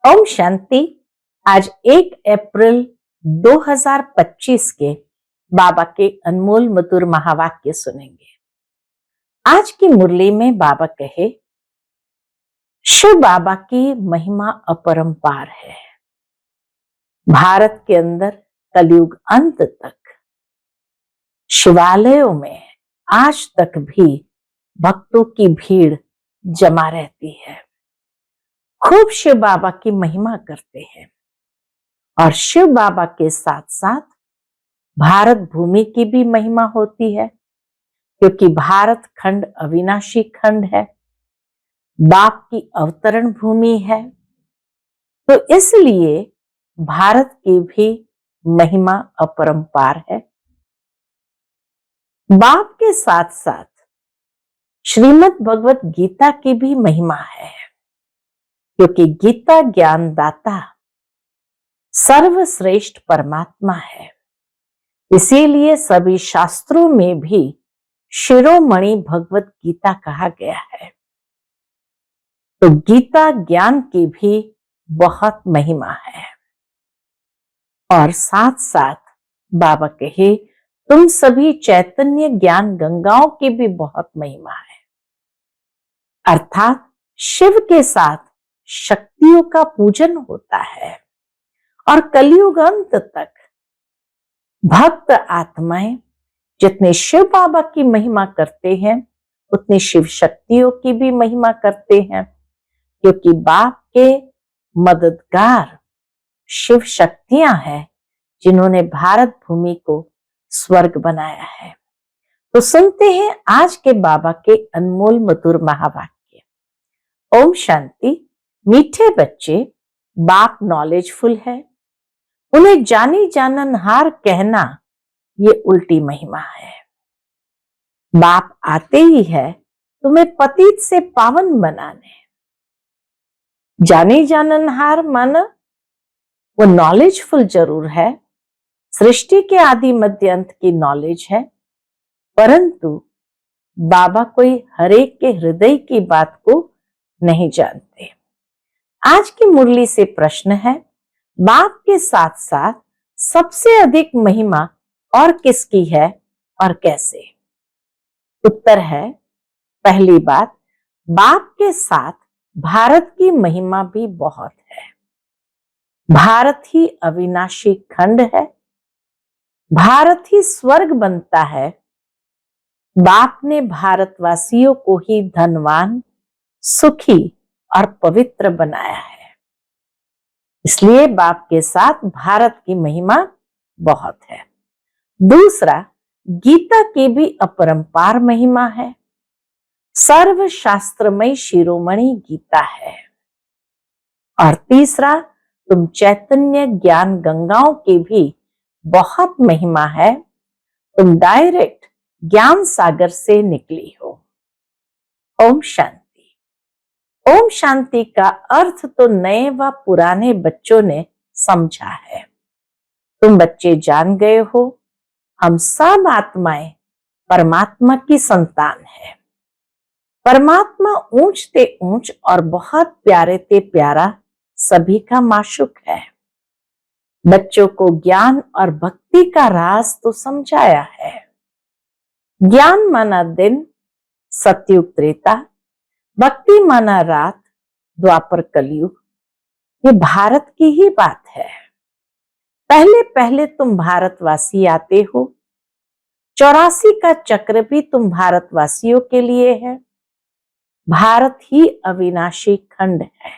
ओम शांति। आज 1 अप्रैल 2025 के बाबा के अनमोल मधुर महावाक्य सुनेंगे। आज की मुरली में बाबा कहे, शिव बाबा की महिमा अपरंपार है। भारत के अंदर कलयुग अंत तक शिवालयों में आज तक भी भक्तों की भीड़ जमा रहती है। खूब शिव बाबा की महिमा करते हैं और शिव बाबा के साथ साथ भारत भूमि की भी महिमा होती है, क्योंकि भारत खंड अविनाशी खंड है, बाप की अवतरण भूमि है। तो इसलिए भारत की भी महिमा अपरंपार है। बाप के साथ साथ श्रीमद् भगवत गीता की भी महिमा है, क्योंकि गीता ज्ञानदाता सर्वश्रेष्ठ परमात्मा है। इसीलिए सभी शास्त्रों में भी शिरोमणि भगवत गीता कहा गया है। तो गीता ज्ञान की भी बहुत महिमा है। और साथ साथ बाबा कहे, तुम सभी चैतन्य ज्ञान गंगाओं की भी बहुत महिमा है। अर्थात शिव के साथ शक्तियों का पूजन होता है और कलयुग अंत तक भक्त आत्माएं जितने शिव बाबा की महिमा करते हैं, उतनी शिव शक्तियों की भी महिमा करते हैं, क्योंकि बाप के मददगार शिव शक्तियां हैं जिन्होंने भारत भूमि को स्वर्ग बनाया है। तो सुनते हैं आज के बाबा के अनमोल मधुर महावाक्य। ओम शांति। मीठे बच्चे, बाप नॉलेजफुल है, उन्हें जानी जाननहार कहना ये उल्टी महिमा है। बाप आते ही है तुम्हें पतित से पावन बनाने। जानी जाननहार मन वो नॉलेजफुल जरूर है, सृष्टि के आदि मध्य अंत की नॉलेज है, परंतु बाबा कोई हरेक के हृदय की बात को नहीं जानते। आज की मुरली से प्रश्न है, बाप के साथ साथ सबसे अधिक महिमा और किसकी है और कैसे? उत्तर है, पहली बात, बाप के साथ भारत की महिमा भी बहुत है। भारत ही अविनाशी खंड है, भारत ही स्वर्ग बनता है। बाप ने भारतवासियों को ही धनवान, सुखी और पवित्र बनाया है। इसलिए बाप के साथ भारत की महिमा बहुत है। दूसरा, गीता की भी अपरंपार महिमा है। सर्व शास्त्रमय शिरोमणि गीता है। और तीसरा, तुम चैतन्य ज्ञान गंगाओं की भी बहुत महिमा है। तुम डायरेक्ट ज्ञान सागर से निकली हो। ओम शांति। ओम शांति का अर्थ तो नए व पुराने बच्चों ने समझा है। तुम बच्चे जान गए हो, हम सब आत्माएं परमात्मा की संतान है। परमात्मा ऊंच ते ऊंच और बहुत प्यारे ते प्यारा सभी का माशुक है। बच्चों को ज्ञान और भक्ति का राज तो समझाया है। ज्ञान माना दिन, सतयुग त्रेता, भक्ति माना रात, द्वापर कलयुग। ये भारत की ही बात है। पहले पहले तुम भारतवासी आते हो। 84 का चक्र भी तुम भारतवासियों के लिए है। भारत ही अविनाशी खंड है।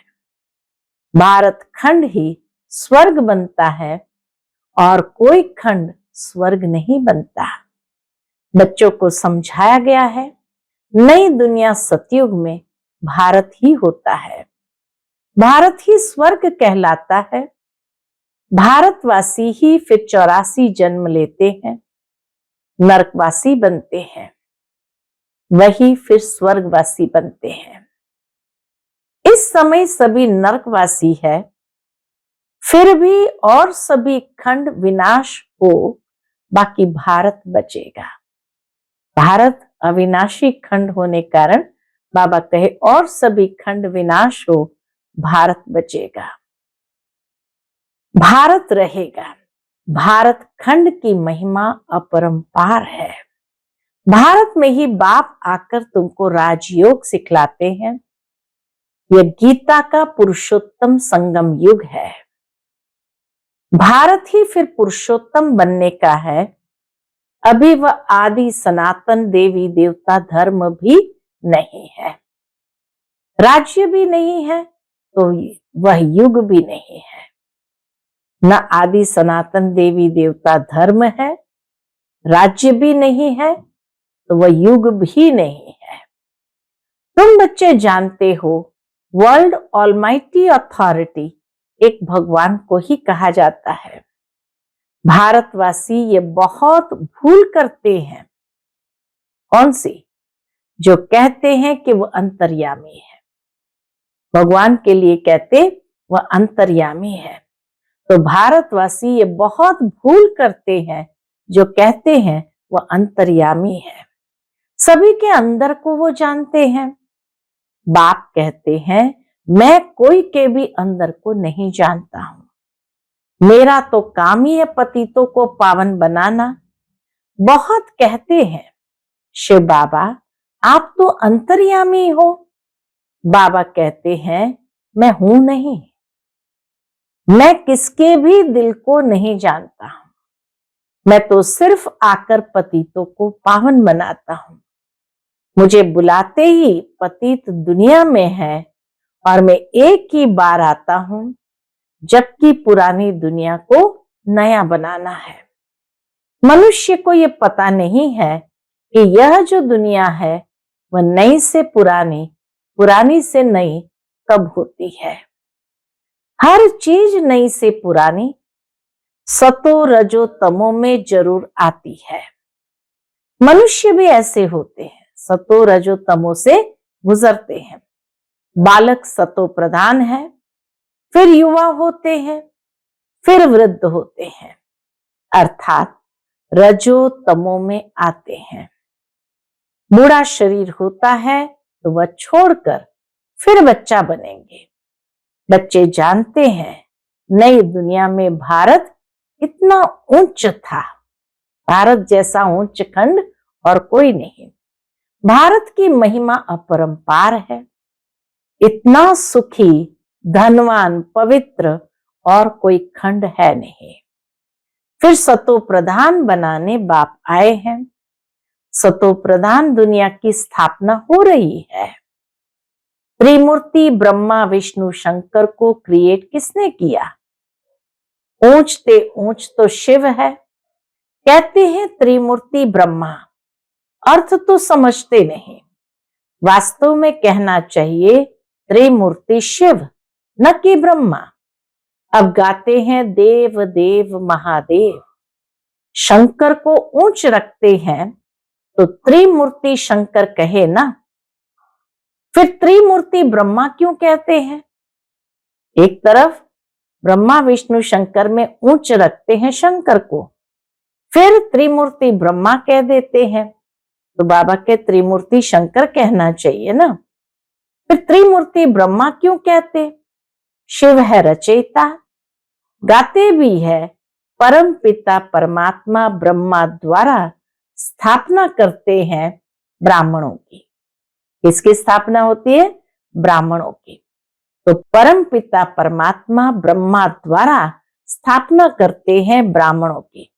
भारत खंड ही स्वर्ग बनता है और कोई खंड स्वर्ग नहीं बनता। बच्चों को समझाया गया है, नई दुनिया सतयुग में भारत ही होता है। भारत ही स्वर्ग कहलाता है। भारतवासी ही फिर 84 जन्म लेते हैं, नरकवासी बनते हैं, वही फिर स्वर्गवासी बनते हैं। इस समय सभी नरकवासी है, फिर भी और सभी खंड विनाश हो, बाकी भारत बचेगा। भारत अविनाशी खंड होने कारण बाबा कहे और सभी खंड विनाश हो, भारत बचेगा। भारत रहेगा। भारत खंड की महिमा अपरंपार है। भारत में ही बाप आकर तुमको राजयोग सिखलाते हैं। यह गीता का पुरुषोत्तम संगम युग है। भारत ही फिर पुरुषोत्तम बनने का है। अभी वह आदि सनातन देवी देवता धर्म भी नहीं है, राज्य भी नहीं है, तो वह युग भी नहीं है। न आदि सनातन देवी देवता धर्म है, राज्य भी नहीं है, तो वह युग भी नहीं है। तुम बच्चे जानते हो वर्ल्ड ऑलमाइटी अथॉरिटी एक भगवान को ही कहा जाता है। भारतवासी ये बहुत भूल करते हैं। कौन सी? जो कहते हैं कि वह अंतर्यामी है, भगवान के लिए कहते वह अंतर्यामी है। तो भारतवासी ये बहुत भूल करते हैं जो कहते हैं वह अंतर्यामी है। सभी के अंदर को वो जानते हैं। बाप कहते हैं मैं कोई के भी अंदर को नहीं जानता हूं। मेरा तो काम ही है पतितों को पावन बनाना। बहुत कहते हैं शिव बाबा आप तो अंतर्यामी हो। बाबा कहते हैं मैं हूं नहीं। मैं किसके भी दिल को नहीं जानता हूं। मैं तो सिर्फ आकर पतितों को पावन बनाता हूं। मुझे बुलाते ही पतित दुनिया में है और मैं एक ही बार आता हूं, जबकि पुरानी दुनिया को नया बनाना है। मनुष्य को यह पता नहीं है कि यह जो दुनिया है वह नई से पुरानी, पुरानी से नई कब होती है। हर चीज नई से पुरानी सतो रजो तमो में जरूर आती है। मनुष्य भी ऐसे होते हैं, सतो रजो तमो से गुजरते हैं। बालक सतो प्रधान है, फिर युवा होते हैं, फिर वृद्ध होते हैं, अर्थात रजो तमो में आते हैं। बूढ़ा शरीर होता है तो वह छोड़कर फिर बच्चा बनेंगे। बच्चे जानते हैं नई दुनिया में भारत इतना ऊंच था। भारत जैसा ऊंच खंड और कोई नहीं। भारत की महिमा अपरंपार है। इतना सुखी, धनवान, पवित्र और कोई खंड है नहीं। फिर सतो प्रधान बनाने बाप आए हैं। सतो प्रधान दुनिया की स्थापना हो रही है। त्रिमूर्ति ब्रह्मा विष्णु शंकर को क्रिएट किसने किया? ऊंचते ऊंच तो शिव है। कहते हैं त्रिमूर्ति ब्रह्मा, अर्थ तो समझते नहीं। वास्तव में कहना चाहिए त्रिमूर्ति शिव, न कि ब्रह्मा। अब गाते हैं देव देव महादेव। शंकर को ऊंच रखते हैं तो त्रिमूर्ति शंकर कहे ना। फिर त्रिमूर्ति ब्रह्मा क्यों कहते हैं? एक तरफ ब्रह्मा विष्णु शंकर में ऊंच रखते हैं शंकर को, फिर त्रिमूर्ति ब्रह्मा कह देते हैं, तो बाबा के त्रिमूर्ति शंकर कहना चाहिए ना। फिर त्रिमूर्ति ब्रह्मा क्यों कहते? शिव है रचयिता। गाते भी है परम पिता परमात्मा ब्रह्मा द्वारा स्थापना करते हैं ब्राह्मणों की। किसकी स्थापना होती है? ब्राह्मणों की। तो परम पिता परमात्मा ब्रह्मा द्वारा स्थापना करते हैं ब्राह्मणों की।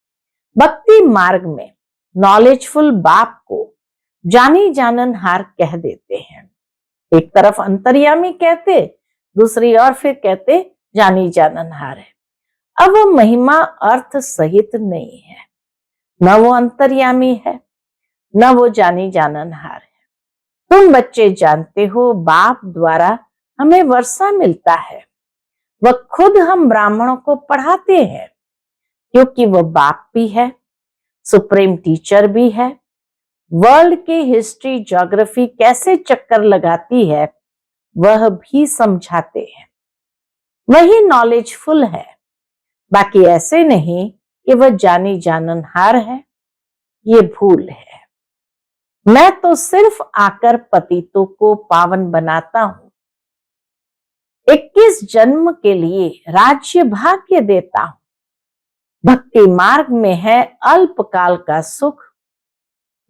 भक्ति मार्ग में नॉलेजफुल बाप को जानी जाननहार कह देते हैं। एक तरफ अंतर्यामी कहते, दूसरी ओर फिर कहते जानी जाननहार है। अब वो महिमा अर्थ सहित नहीं है। न वो अंतर्यामी है, न वो जानी जाननहार है। तुम बच्चे जानते हो बाप द्वारा हमें वर्षा मिलता है। वह खुद हम ब्राह्मणों को पढ़ाते हैं, क्योंकि वह बाप भी है, सुप्रीम टीचर भी है। वर्ल्ड की हिस्ट्री ज्योग्राफी कैसे चक्कर लगाती है वह भी समझाते हैं। वही नॉलेजफुल है, बाकी ऐसे नहीं कि वह जानी जाननहार है। ये भूल है। मैं तो सिर्फ आकर पतितों को पावन बनाता हूं। 21 जन्म के लिए राज्य भाग्य देता हूं। भक्ति मार्ग में है अल्पकाल का सुख,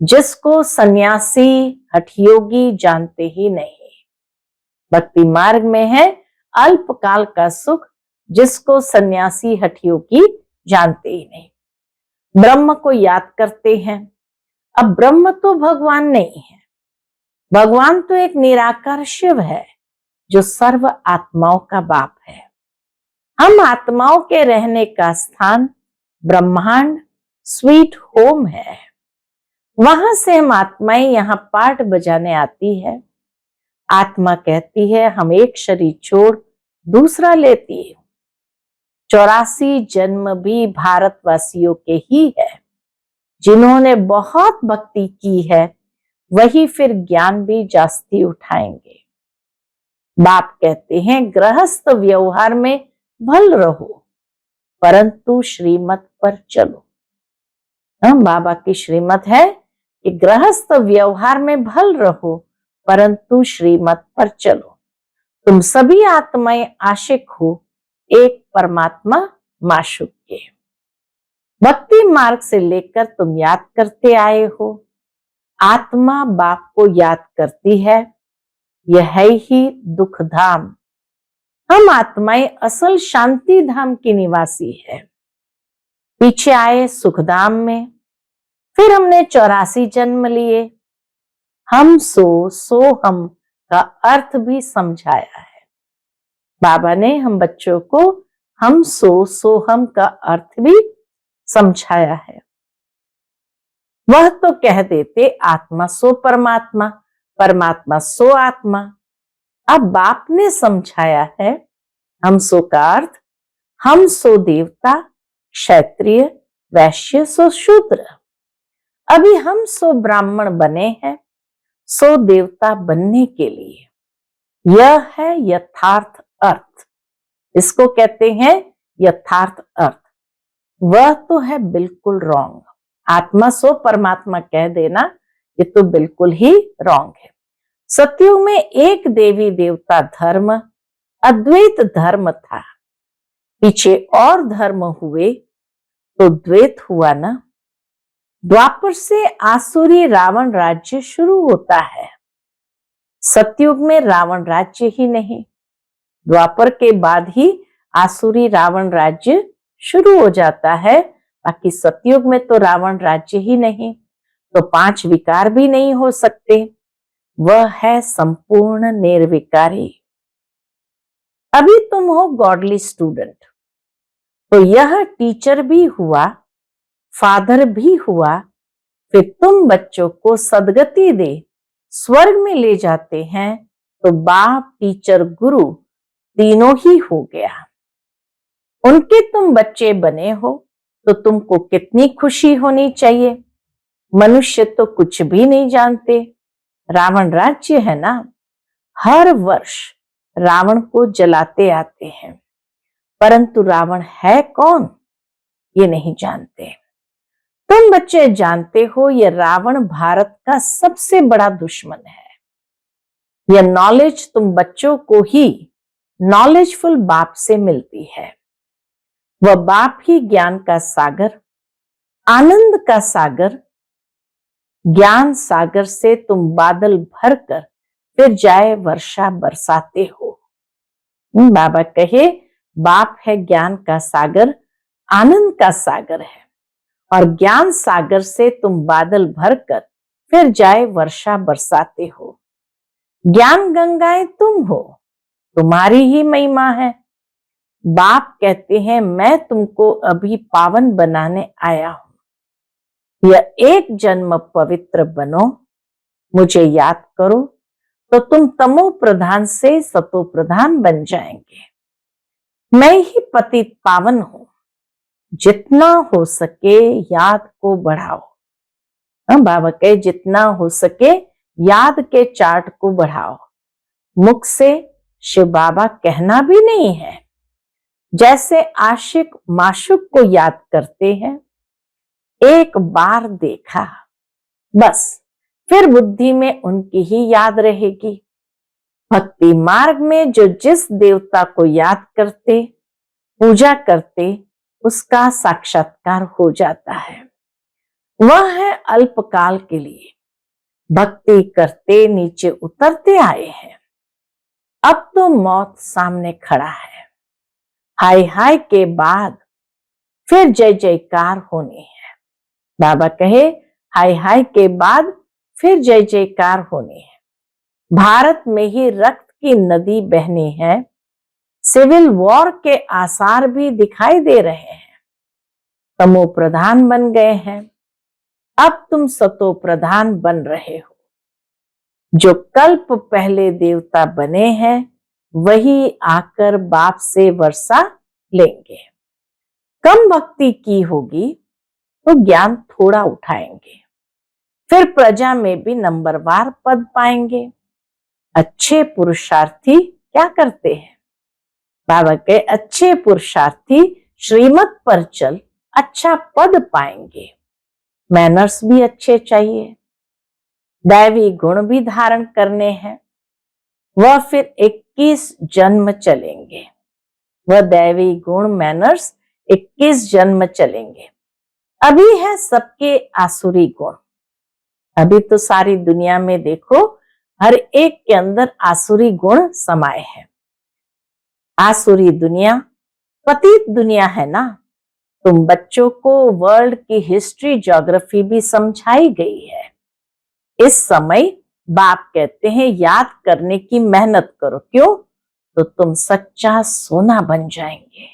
जिसको सन्यासी हठयोगी जानते ही नहीं। भक्ति मार्ग में है अल्पकाल का सुख, जिसको सन्यासी हठयोगी जानते ही नहीं। ब्रह्म को याद करते हैं। अब ब्रह्म तो भगवान नहीं है, भगवान तो एक निराकार शिव है, जो सर्व आत्माओं का बाप है। हम आत्माओं के रहने का स्थान ब्रह्मांड स्वीट होम है। वहां से हम आत्माएं यहाँ पाठ बजाने आती है। आत्मा कहती है हम एक शरीर छोड़ दूसरा लेती है। 84 जन्म भी भारतवासियों के ही है। जिन्होंने बहुत भक्ति की है, वही फिर ज्ञान भी जास्ती उठाएंगे। बाप कहते हैं गृहस्थ व्यवहार में भल रहो, परंतु श्रीमत पर चलो। बाबा की श्रीमत है कि गृहस्थ व्यवहार में भल रहो, परंतु श्रीमत पर चलो। तुम सभी आत्माएं आशिक हो एक परमात्मा माशूक के। भक्ति मार्ग से लेकर तुम याद करते आए हो। आत्मा बाप को याद करती है, यह है ही दुख धाम। हम आत्माएं असल शांति धाम की निवासी है। पीछे आए सुख धाम में, फिर हमने 84 जन्म लिए। हम सो हम का अर्थ भी समझाया है। बाबा ने हम बच्चों को हम सो हम का अर्थ भी समझाया है। वह तो कह देते आत्मा सो परमात्मा, परमात्मा सो आत्मा। अब बाप ने समझाया है हम सो का अर्थ हम सो देवता, क्षत्रिय, वैश्य सो शूद्र। अभी हम सो ब्राह्मण बने हैं, सो देवता बनने के लिए। यह है यथार्थ अर्थ। इसको कहते हैं यथार्थ अर्थ। वह तो है बिल्कुल रॉन्ग। आत्मा सो परमात्मा कह देना, ये तो बिल्कुल ही रॉन्ग है। सतयुग में एक देवी देवता धर्म अद्वैत धर्म था। पीछे और धर्म हुए तो द्वैत हुआ ना। द्वापर से आसुरी रावण राज्य शुरू होता है। सतयुग में रावण राज्य ही नहीं, द्वापर के बाद ही आसुरी रावण राज्य शुरू हो जाता है। बाकी सतयुग में तो रावण राज्य ही नहीं, तो 5 विकार भी नहीं हो सकते। वह है संपूर्ण निर्विकारी। अभी तुम हो गॉडली स्टूडेंट, तो यह टीचर भी हुआ, फादर भी हुआ। फिर तुम बच्चों को सदगति दे स्वर्ग में ले जाते हैं, तो बाप टीचर गुरु तीनों ही हो गया। उनके तुम बच्चे बने हो तो तुमको कितनी खुशी होनी चाहिए। मनुष्य तो कुछ भी नहीं जानते। रावण राज्य है ना, हर वर्ष रावण को जलाते आते हैं, परंतु रावण है कौन ये नहीं जानते। तुम बच्चे जानते हो यह रावण भारत का सबसे बड़ा दुश्मन है। यह नॉलेज तुम बच्चों को ही नॉलेजफुल बाप से मिलती है। वह बाप ही ज्ञान का सागर, आनंद का सागर, ज्ञान सागर से तुम बादल भरकर फिर जाए वर्षा बरसाते हो। बाबा कहे बाप है ज्ञान का सागर, आनंद का सागर है, और ज्ञान सागर से तुम बादल भरकर फिर जाए वर्षा बरसाते हो। ज्ञान गंगाएं तुम हो, तुम्हारी ही महिमा है। बाप कहते हैं मैं तुमको अभी पावन बनाने आया हूं। यह एक जन्म पवित्र बनो, मुझे याद करो, तो तुम तमो प्रधान से सतो प्रधान बन जाएंगे। मैं ही पतित पावन हूं। जितना हो सके याद को बढ़ाओ। बाबा कहे जितना हो सके याद के चार्ट को बढ़ाओ। मुख से शिव बाबा कहना भी नहीं है। जैसे आशिक माशूक को याद करते हैं, एक बार देखा बस, फिर बुद्धि में उनकी ही याद रहेगी। भक्ति मार्ग में जो जिस देवता को याद करते, पूजा करते, उसका साक्षात्कार हो जाता है। वह है अल्पकाल के लिए। भक्ति करते नीचे उतरते आए हैं, अब तो मौत सामने खड़ा है। हाय हाय के बाद फिर जय जयकार होनी है। बाबा कहे हाय हाय के बाद फिर जय जयकार होनी है। भारत में ही रक्त की नदी बहनी है। सिविल वॉर के आसार भी दिखाई दे रहे हैं। तमो प्रधान बन गए हैं, अब तुम सतो प्रधान बन रहे हो। जो कल्प पहले देवता बने हैं वही आकर बाप से वर्षा लेंगे। कम भक्ति की होगी तो ज्ञान थोड़ा उठाएंगे, फिर प्रजा में भी नंबरवार पद पाएंगे। अच्छे पुरुषार्थी क्या करते हैं? बाबा के अच्छे पुरुषार्थी श्रीमत पर चल अच्छा पद पाएंगे। मैनर्स भी अच्छे चाहिए, दैवी गुण भी धारण करने हैं। वह फिर 21 जन्म चलेंगे। वह दैवी गुण मैनर्स 21 जन्म चलेंगे। अभी है सबके आसुरी गुण। अभी तो सारी दुनिया में देखो हर एक के अंदर आसुरी गुण समाये हैं। आसुरी दुनिया पतित दुनिया है ना। तुम बच्चों को वर्ल्ड की हिस्ट्री ज्योग्राफी भी समझाई गई है। इस समय बाप कहते हैं याद करने की मेहनत करो। क्यों? तो तुम सच्चा सोना बन जाएंगे।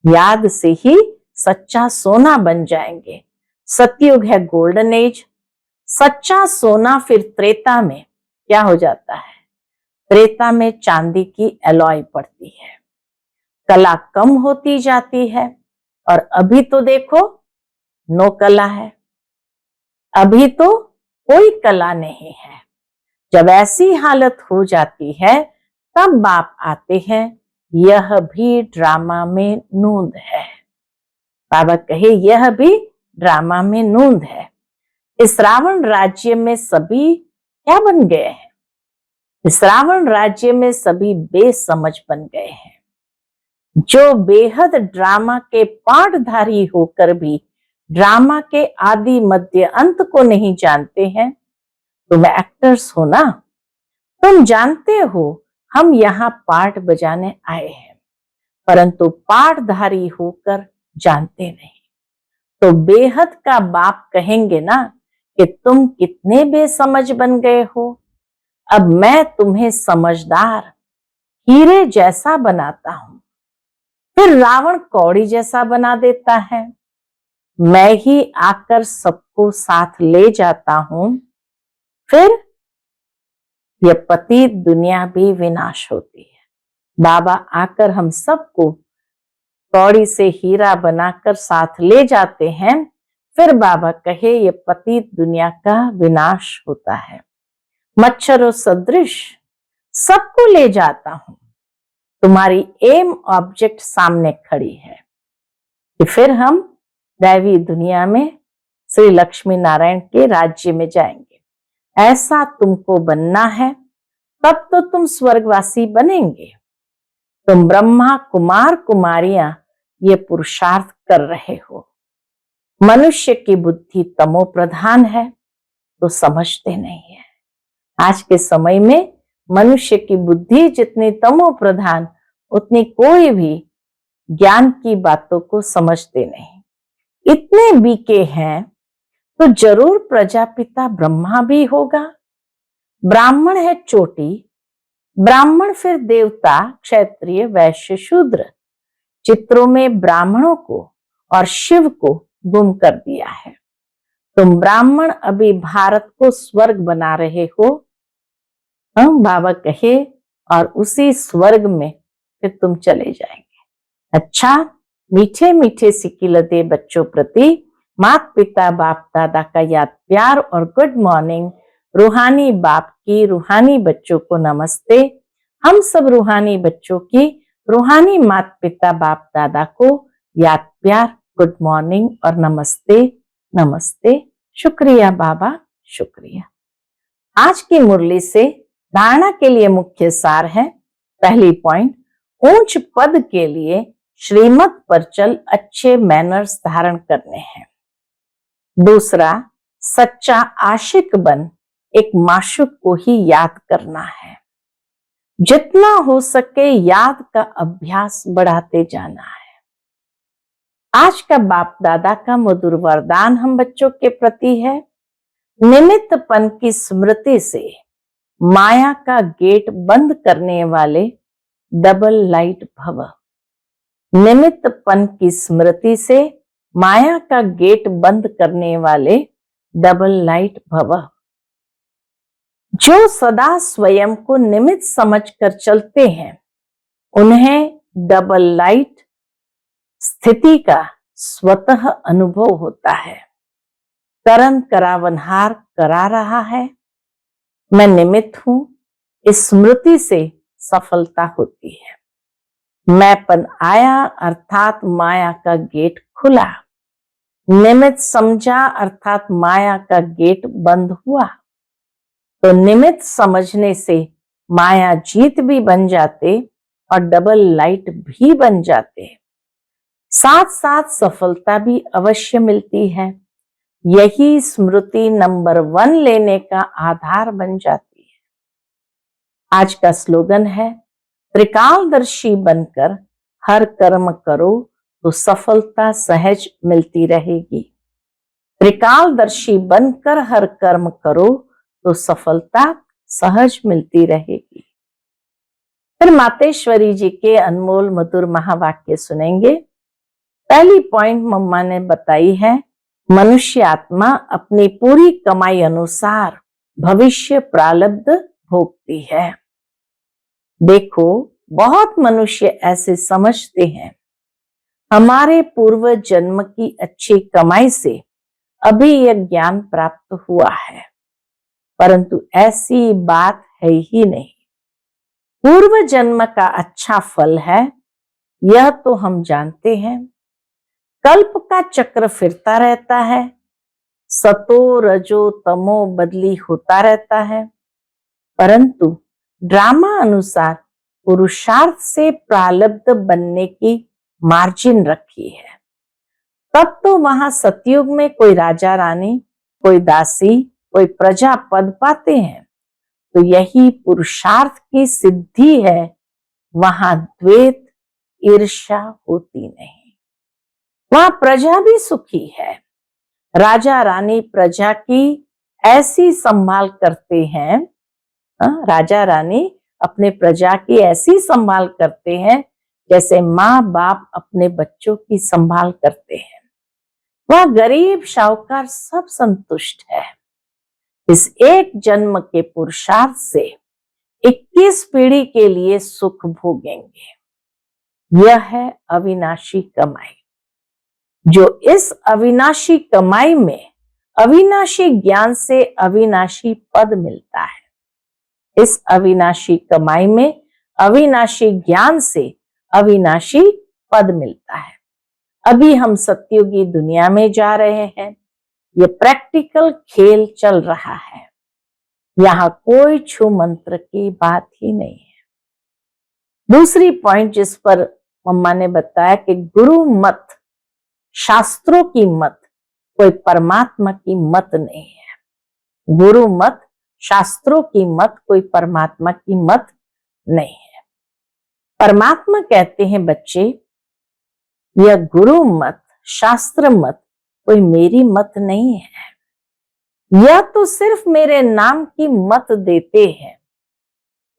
याद से ही सच्चा सोना बन जाएंगे। सतयुग है गोल्डन एज। सच्चा सोना फिर त्रेता में क्या हो जाता है? त्रेता में चांदी की एलॉय पड़ती है। कला कम होती जाती है और अभी तो देखो नो कला है। अभी तो कोई कला नहीं है। जब ऐसी हालत हो जाती है तब बाप आते हैं, यह भी ड्रामा में नूंद है। बाबा कहे यह भी ड्रामा में नूंद है। इस रावण राज्य में सभी क्या बन गए हैं? इस रावण राज्य में सभी बेसमझ बन गए हैं। जो बेहद ड्रामा के पाठधारी होकर भी ड्रामा के आदि मध्य अंत को नहीं जानते हैं। तुम एक्टर्स हो ना, तुम जानते हो हम यहाँ पाठ बजाने आए हैं, परंतु पाठधारी होकर जानते नहीं। तो बेहद का बाप कहेंगे ना कि तुम कितने बेसमझ बन गए हो। अब मैं तुम्हें समझदार हीरे जैसा बनाता हूं, फिर रावण कौड़ी जैसा बना देता है। मैं ही आकर सबको साथ ले जाता हूं, फिर यह पतित दुनिया भी विनाश होती है। बाबा आकर हम सबको कौड़ी से हीरा बनाकर साथ ले जाते हैं। फिर बाबा कहे ये पतित दुनिया का विनाश होता है। मच्छरों सदृश सबको ले जाता हूं। तुम्हारी एम ऑब्जेक्ट सामने खड़ी है कि फिर हम दैवी दुनिया में श्री लक्ष्मी नारायण के राज्य में जाएंगे। ऐसा तुमको बनना है, तब तो तुम स्वर्गवासी बनेंगे। तुम ब्रह्मा कुमार कुमारियां ये पुरुषार्थ कर रहे हो। मनुष्य की बुद्धि तमो प्रधान है तो समझते नहीं है। आज के समय में मनुष्य की बुद्धि जितनी तमो प्रधान, उतनी कोई भी ज्ञान की बातों को समझते नहीं। इतने बीके हैं तो जरूर प्रजापिता ब्रह्मा भी होगा। ब्राह्मण है चोटी, ब्राह्मण फिर देवता, क्षत्रिय, वैश्य, शूद्र। चित्रों में ब्राह्मणों को और शिव को गुम कर दिया है। तुम ब्राह्मण अभी भारत को स्वर्ग बना रहे हो, बाबा कहे, और उसी स्वर्ग में फिर तुम चले जाएंगे। अच्छा, मीठे मीठे सिकिलते बच्चों प्रति माता पिता बाप दादा का याद प्यार और गुड मॉर्निंग। रूहानी बाप की रूहानी बच्चों को नमस्ते। हम सब रूहानी बच्चों की रूहानी माता पिता बाप दादा को याद प्यार, गुड मॉर्निंग और नमस्ते नमस्ते। शुक्रिया बाबा, शुक्रिया। आज की मुरली से धारणा के लिए मुख्य सार है। पहली पॉइंट, ऊंच पद के लिए श्रीमत पर चल अच्छे मैनर्स धारण करने हैं। दूसरा, सच्चा आशिक बन एक माशूक को ही याद करना है। जितना हो सके याद का अभ्यास बढ़ाते जाना है। आज का बाप दादा का मधुर वरदान हम बच्चों के प्रति है, निमित्तपन की स्मृति से माया का गेट बंद करने वाले डबल लाइट भव। निमित्तपन की स्मृति से माया का गेट बंद करने वाले डबल लाइट भव। जो सदा स्वयं को निमित्त समझकर चलते हैं, उन्हें डबल लाइट स्थिति का स्वतः अनुभव होता है। करण करावनहार करा रहा है, मैं निमित्त हूं, इस स्मृति से सफलता होती है। मैंपन आया अर्थात माया का गेट खुला, निमित्त समझा अर्थात माया का गेट बंद हुआ। तो निमित्त समझने से माया जीत भी बन जाते और डबल लाइट भी बन जाते, साथ साथ सफलता भी अवश्य मिलती है। यही स्मृति नंबर 1 लेने का आधार बन जाती है। आज का स्लोगन है, त्रिकालदर्शी बनकर हर कर्म करो तो सफलता सहज मिलती रहेगी। त्रिकालदर्शी बनकर हर कर्म करो तो सफलता सहज मिलती रहेगी। फिर मातेश्वरी जी के अनमोल मधुर महावाक्य सुनेंगे। पहली पॉइंट मम्मा ने बताई है, मनुष्य आत्मा अपनी पूरी कमाई अनुसार भविष्य प्रारब्ध भोगती है। देखो, बहुत मनुष्य ऐसे समझते हैं, हमारे पूर्व जन्म की अच्छी कमाई से अभी यह ज्ञान प्राप्त हुआ है, परंतु ऐसी बात है ही नहीं। पूर्व जन्म का अच्छा फल है, यह तो हम जानते हैं। कल्प का चक्र फिरता रहता है, सतो रजो तमो बदली होता रहता है, परंतु ड्रामा अनुसार पुरुषार्थ से प्रारब्ध बनने की मार्जिन रखी है। तब तो वहां सतयुग में कोई राजा रानी, कोई दासी, कोई प्रजा पद पाते हैं, तो यही पुरुषार्थ की सिद्धि है। वहां द्वेष ईर्ष्या होती नहीं, वहां प्रजा भी सुखी है। राजा रानी प्रजा की ऐसी संभाल करते हैं, राजा रानी अपने प्रजा की ऐसी संभाल करते हैं जैसे माँ बाप अपने बच्चों की संभाल करते हैं। वह गरीब शाहूकार सब संतुष्ट है। इस एक जन्म के पुरुषार्थ से 21 पीढ़ी के लिए सुख भोगेंगे। यह है अविनाशी कमाई। जो इस अविनाशी कमाई में अविनाशी ज्ञान से अविनाशी पद मिलता है, इस अविनाशी कमाई में अविनाशी ज्ञान से अविनाशी पद मिलता है। अभी हम सतयुगी दुनिया में जा रहे हैं, ये प्रैक्टिकल खेल चल रहा है। यहाँ कोई छू मंत्र की बात ही नहीं है। दूसरी पॉइंट जिस पर मम्मा ने बताया कि गुरु मत, शास्त्रों की मत, कोई परमात्मा की मत नहीं है। गुरु मत, शास्त्रों की मत, कोई परमात्मा की मत नहीं है। परमात्मा कहते हैं, बच्चे, यह गुरु मत, शास्त्र मत कोई मेरी मत नहीं है। यह तो सिर्फ मेरे नाम की मत देते हैं,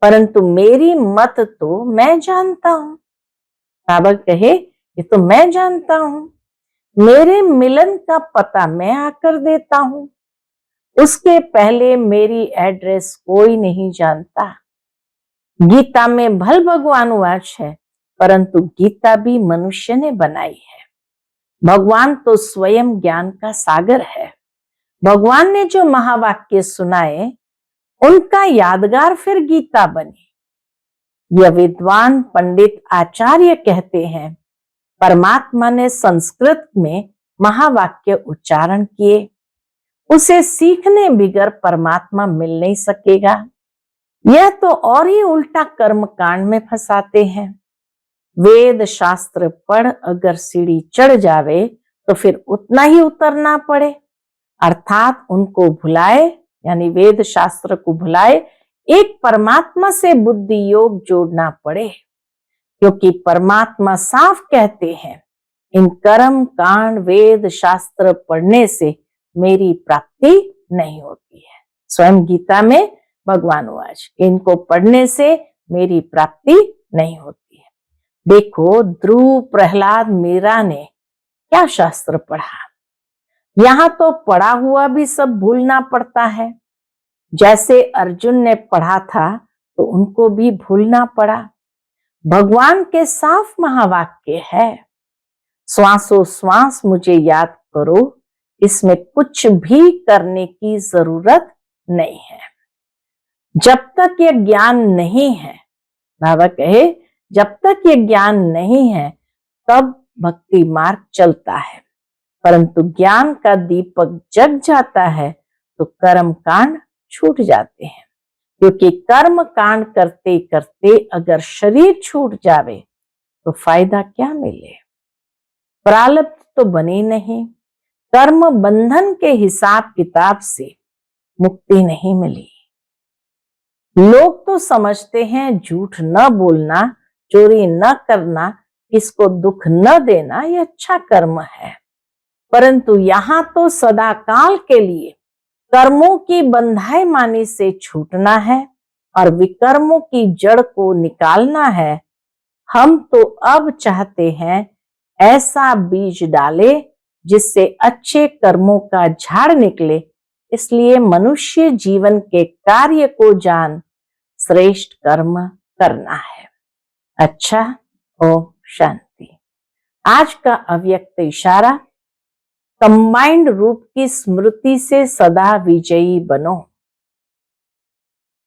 परंतु मेरी मत तो मैं जानता हूं। बाबा कहे, ये तो मैं जानता हूं। मेरे मिलन का पता मैं आकर देता हूं, उसके पहले मेरी एड्रेस कोई नहीं जानता। गीता में भल भगवान वाच है, परंतु गीता भी मनुष्य ने बनाई है। भगवान तो स्वयं ज्ञान का सागर है। भगवान ने जो महावाक्य सुनाए, उनका यादगार फिर गीता बनी। यह विद्वान पंडित आचार्य कहते हैं, परमात्मा ने संस्कृत में महावाक्य उच्चारण किए, उसे सीखने बिगर परमात्मा मिल नहीं सकेगा। यह तो और ही उल्टा कर्म कांड में फंसाते हैं। वेद शास्त्र पढ़ अगर सीढ़ी चढ़ जावे तो फिर उतना ही उतरना पड़े, अर्थात उनको भुलाए, यानी वेद शास्त्र को भुलाए, एक परमात्मा से बुद्धि योग जोड़ना पड़े, क्योंकि परमात्मा साफ कहते हैं, इन कर्म कांड वेद शास्त्र पढ़ने से मेरी प्राप्ति नहीं होती है। स्वयं गीता में भगवान वाच, इनको पढ़ने से मेरी प्राप्ति नहीं होती है। देखो ध्रुव, प्रहलाद, मीरा ने क्या शास्त्र पढ़ा। यहां तो पढ़ा हुआ भी सब भूलना पड़ता है। जैसे अर्जुन ने पढ़ा था तो उनको भी भूलना पड़ा। भगवान के साफ महावाक्य है, श्वासों श्वास मुझे याद करो, इसमें कुछ भी करने की जरूरत नहीं है। जब तक ये ज्ञान नहीं है, बाबा कहे, जब तक ये ज्ञान नहीं है तब भक्ति मार्ग चलता है, परंतु ज्ञान का दीपक जग जाता है तो कर्म कांड छूट जाते हैं। क्योंकि कर्म कांड करते करते अगर शरीर छूट जावे तो फायदा क्या मिले, प्रारब्ध तो बने नहीं, कर्म बंधन के हिसाब किताब से मुक्ति नहीं मिली। लोग तो समझते हैं झूठ न बोलना, चोरी न करना, किसको दुख न देना ये अच्छा कर्म है, परंतु यहाँ तो सदा काल के लिए कर्मों की बंधाई मानी से छूटना है और विकर्मों की जड़ को निकालना है। हम तो अब चाहते हैं ऐसा बीज डाले जिससे अच्छे कर्मों का झाड़ निकले, इसलिए मनुष्य जीवन के कार्य को जान श्रेष्ठ कर्म करना है। अच्छा, ओम शांति। आज का अव्यक्त इशारा, कंबाइंड रूप की स्मृति से सदा विजयी बनो।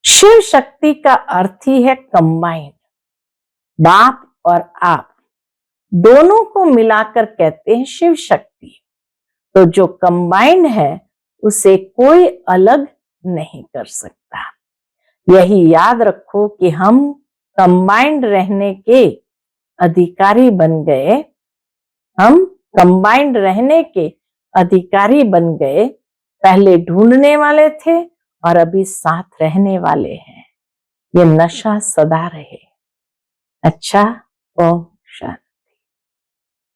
शिव शक्ति का अर्थ ही है कंबाइंड, बाप और आप दोनों को मिलाकर कहते हैं शिव शक्ति। तो जो कंबाइंड है उसे कोई अलग नहीं कर सकता। यही याद रखो कि हम कंबाइंड रहने के अधिकारी बन गए, हम कंबाइंड रहने के अधिकारी बन गए। पहले ढूंढने वाले थे और अभी साथ रहने वाले हैं। ये नशा सदा रहे। अच्छा, ओम शांति।